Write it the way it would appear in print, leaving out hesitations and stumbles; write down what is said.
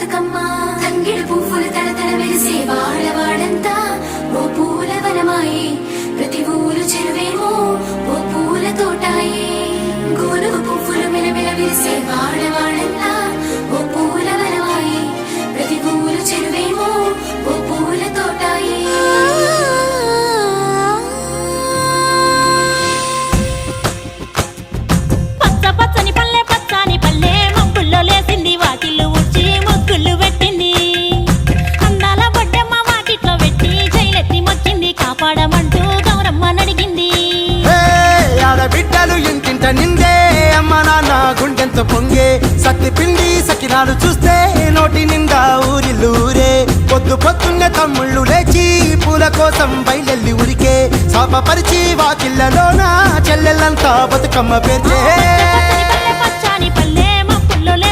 బతుకమ్మ తంగిడు పువ్వులు తడతడ వెలిసే వాడవాడంతా ఓ పూల వనమాయే ప్రతి ఊరు చెరువేమో ఓ పూల తోటాయే గోనుగు పువ్వులు మెలమెల విరిసే వాడవాడంతా ఓ పూల వనమాయే ప్రతి ఊరు చెరువేమో ఓ పూల తోటాయే పచ్చ పచ్చని పల్లె పచ్చని పల్లె మబ్బుల్లో లేసింది వాకిళ్ళు ఊడ్చి ముగ్గులు పెట్టింది అందాల బొడ్డమ్మ వాకిట్లో పెట్టి జైలెత్తి మొక్కింది కాపాడమంటూ గౌరమ్మ నడిగింది బిడ్డలు ఇంటింట నిందే అమ్మ నాన్న గుండెంత పొంగే సత్తి పిండి సకినాలు చూస్తే నోటి నిండా ఊరిల్లూరే పొద్దు పొద్దున్నే తమ్ముళ్ళు లేచి పూల కోసం బయలెల్లి ఉరికే శాపపరిచి వాకిళ్ళలోన చెల్లెళ్ళంతా బతుకమ్మ పేర్చే